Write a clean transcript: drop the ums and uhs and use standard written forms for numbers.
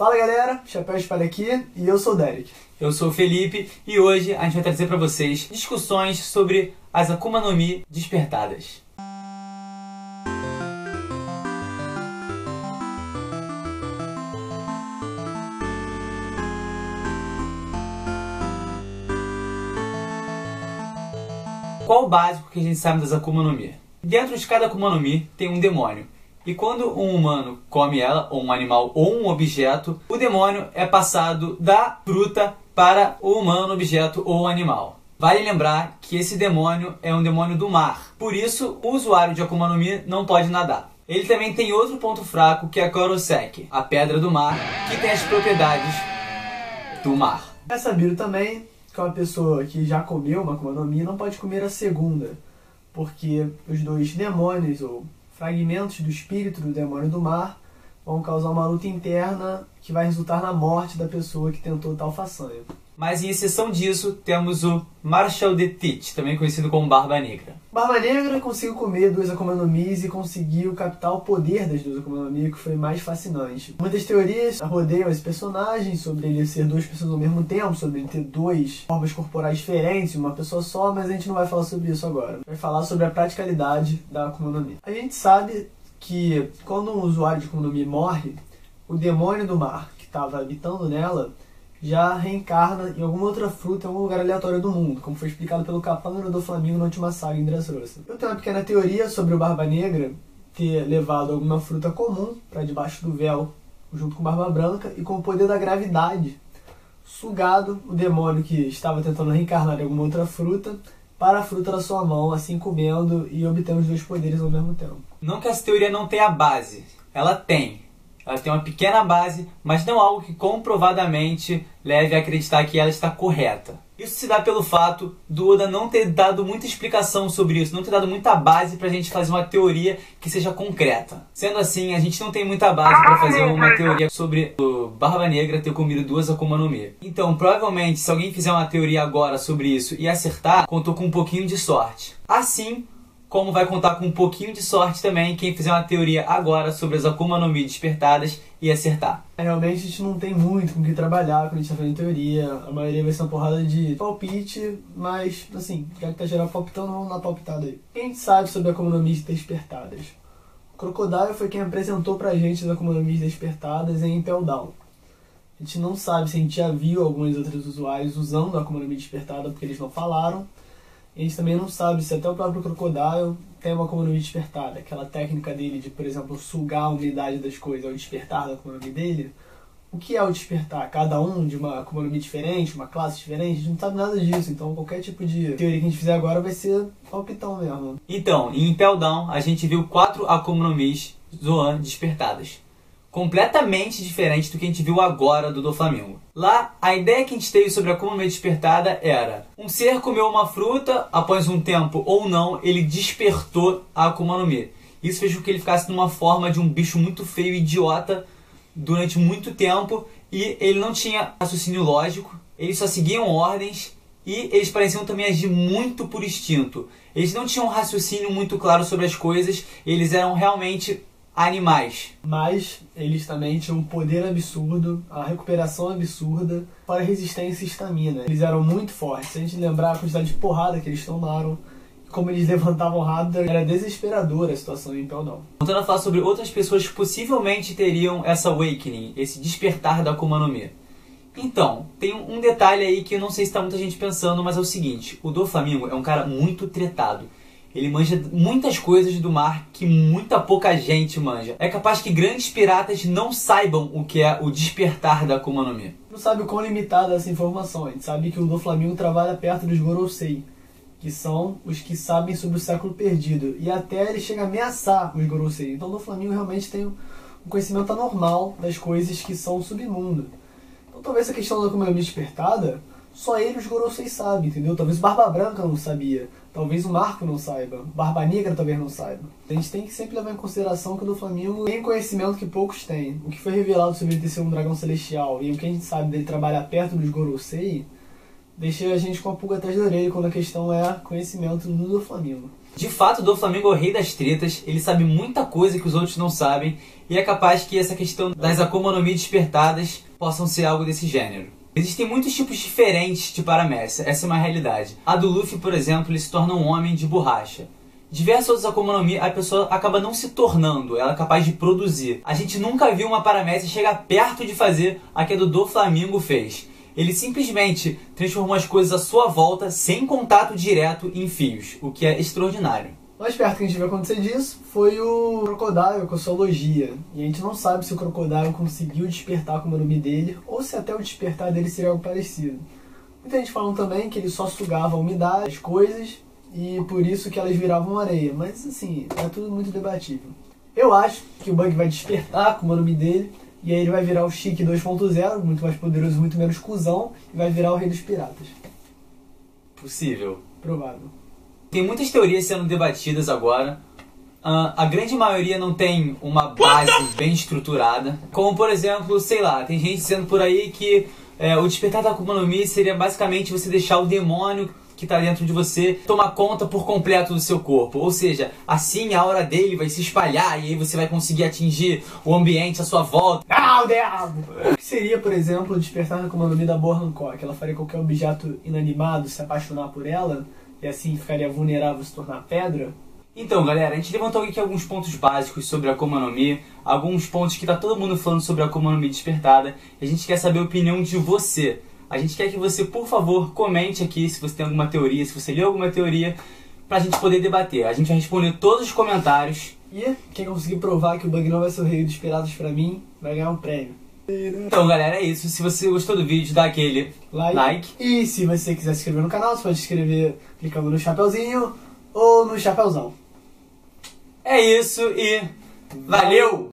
Fala galera, Chapéu de Palha aqui e eu sou o Derek. Eu sou o Felipe e hoje a gente vai trazer para vocês discussões sobre as Akuma no Mi despertadas. Qual o básico que a gente sabe das Akuma no Mi? Dentro de cada Akuma no Mi tem um demônio. E quando um humano come ela, ou um animal, ou um objeto, o demônio é passado da fruta para o humano, objeto ou animal. Vale lembrar que esse demônio é um demônio do mar. Por isso, o usuário de Akuma no Mi não pode nadar. Ele também tem outro ponto fraco, que é a Koroseki, a pedra do mar, que tem as propriedades do mar. É sabido também que uma pessoa que já comeu uma Akuma no Mi não pode comer a segunda, porque os dois demônios, ou fragmentos do espírito do demônio do mar, vão causar uma luta interna que vai resultar na morte da pessoa que tentou tal façanha. Mas em exceção disso, temos o Marshal de Teach, também conhecido como Barba Negra. Barba Negra conseguiu comer duas Akuma no Mis e conseguiu captar o poder das duas Akuma no Mi, que foi mais fascinante. Muitas teorias rodeiam esse personagem, sobre ele ser duas pessoas ao mesmo tempo, sobre ele ter duas formas corporais diferentes, uma pessoa só, mas a gente não vai falar sobre isso agora. Vai falar sobre a praticalidade da Akuma no Mi. A gente sabe que quando um usuário de Akuma no Mi morre, o demônio do mar que estava habitando nela já reencarna em alguma outra fruta em algum lugar aleatório do mundo, como foi explicado pelo Capanga do Flamengo na última saga em Dressrosa. Eu tenho uma pequena teoria sobre o Barba Negra ter levado alguma fruta comum para debaixo do véu, junto com Barba Branca, e com o poder da gravidade, sugado o demônio que estava tentando reencarnar em alguma outra fruta para a fruta da sua mão, assim comendo e obtendo os dois poderes ao mesmo tempo. Não que essa teoria não tenha base, ela tem. Ela tem uma pequena base, mas não algo que comprovadamente leve a acreditar que ela está correta. Isso se dá pelo fato do Oda não ter dado muita explicação sobre isso, não ter dado muita base para a gente fazer uma teoria que seja concreta. Sendo assim, a gente não tem muita base para fazer uma teoria sobre o Barba Negra ter comido duas Akuma no Mi. Então, provavelmente, se alguém fizer uma teoria agora sobre isso e acertar, contou com um pouquinho de sorte. Assim como vai contar com um pouquinho de sorte também quem fizer uma teoria agora sobre as Akuma no Mi despertadas e acertar. Realmente a gente não tem muito com o que trabalhar quando a gente está fazendo teoria. A maioria vai ser uma porrada de palpite, mas assim, já que tá geral palpitando, vamos dar palpitada aí. Quem a gente sabe sobre as Akuma no Mi despertadas? O Crocodile foi quem apresentou pra gente as Akuma no Mi despertadas em Impel Down. A gente não sabe se a gente já viu alguns outros usuários usando a Akuma no Mi despertada, porque eles não falaram. A gente também não sabe se até o próprio Crocodile tem uma Akuma no Mi despertada. Aquela técnica dele de, por exemplo, sugar a umidade das coisas, ao despertar da Akuma no Mi dele. O que é o despertar? Cada um de uma Akuma no Mi diferente, uma classe diferente? A gente não sabe nada disso, então qualquer tipo de teoria que a gente fizer agora vai ser palpitão mesmo. Então, em Impel Down, a gente viu 4 Akuma no Mis Zoan despertadas. Completamente diferente do que a gente viu agora do Doflamingo. Lá, a ideia que a gente teve sobre a Akuma no Mi despertada era: um ser comeu uma fruta, após um tempo ou não, ele despertou a Akuma no Mi. Isso fez com que ele ficasse numa forma de um bicho muito feio e idiota durante muito tempo, e ele não tinha raciocínio lógico, eles só seguiam ordens, e eles pareciam também agir muito por instinto. Eles não tinham um raciocínio muito claro sobre as coisas, eles eram realmente animais. Mas eles também tinham um poder absurdo, a recuperação absurda, para resistência e estamina. Eles eram muito fortes. Se a gente lembrar a quantidade de porrada que eles tomaram, como eles levantavam rápido, era desesperadora a situação em Impel Down. Voltando a falar sobre outras pessoas que possivelmente teriam essa awakening, esse despertar da Akuma no Mi. Então, tem um detalhe aí que eu não sei se está muita gente pensando, mas é o seguinte: o Doflamingo é um cara muito tretado. Ele manja muitas coisas do mar que muita pouca gente manja. É capaz que grandes piratas não saibam o que é o despertar da Akuma no Mi. Não sabe o quão limitada é essa informação. A gente sabe que o Doflamingo trabalha perto dos Gorosei, que são os que sabem sobre o século perdido. E até ele chega a ameaçar os Gorosei. Então o Doflamingo realmente tem um conhecimento anormal das coisas que são submundo. Então talvez essa questão da Akuma no Mi despertada, só ele e os Gorosei sabem, entendeu? Talvez o Barba Branca não sabia. Talvez o Marco não saiba, Barba Negra talvez não saiba. A gente tem que sempre levar em consideração que o Doflamingo tem conhecimento que poucos têm. O que foi revelado sobre ele ter sido um dragão celestial e o que a gente sabe dele trabalhar perto dos Gorosei, deixa a gente com a pulga atrás da orelha quando a questão é conhecimento do Doflamingo. De fato, o Doflamingo é o rei das tretas, ele sabe muita coisa que os outros não sabem, e é capaz que essa questão das Akuma no Mi despertadas possam ser algo desse gênero. Existem muitos tipos diferentes de paramécia, essa é uma realidade. A do Luffy, por exemplo, ele se torna um homem de borracha. Diversos outros Akuma no Mi, a pessoa acaba não se tornando, ela é capaz de produzir. A gente nunca viu uma paramécia chegar perto de fazer a que a do Doflamingo fez. Ele simplesmente transformou as coisas à sua volta sem contato direto em fios, o que é extraordinário. Mais perto que a gente viu acontecer disso foi o Crocodile com a sua logia. E a gente não sabe se o Crocodile conseguiu despertar a Akuma no Mi dele ou se até o despertar dele seria algo parecido. Muita gente falando também que ele só sugava a umidade, as coisas, e por isso que elas viravam areia. Mas assim, é tudo muito debatível. Eu acho que o Bug vai despertar a Akuma no Mi dele, e aí ele vai virar o Chique 2.0, muito mais poderoso, muito menos cuzão, e vai virar o Rei dos Piratas. Possível. Provável. Tem muitas teorias sendo debatidas agora. A grande maioria não tem uma base bem estruturada. Como, por exemplo, sei lá, tem gente dizendo por aí que o despertar da Akuma no Mi seria basicamente você deixar o demônio que está dentro de você tomar conta por completo do seu corpo. Ou seja, assim a aura dele vai se espalhar e aí você vai conseguir atingir o ambiente à sua volta. Ah, o diabo! O que seria, por exemplo, o despertar da Akuma no Mi da Boa Hancock? Ela faria qualquer objeto inanimado se apaixonar por ela e assim ficaria vulnerável a se tornar pedra? Então, galera, a gente levantou aqui alguns pontos básicos sobre a Akuma no Mi, alguns pontos que tá todo mundo falando sobre a Akuma no Mi despertada, e a gente quer saber a opinião de você. A gente quer que você, por favor, comente aqui se você tem alguma teoria, se você leu alguma teoria, pra gente poder debater. A gente vai responder todos os comentários. E quem conseguir provar que o Bug não vai ser o Rei dos Piratas pra mim, vai ganhar um prêmio. Então, galera, é isso. Se você gostou do vídeo, dá aquele like. E se você quiser se inscrever no canal, você pode se inscrever clicando no chapeuzinho ou no chapeuzão. É isso e valeu!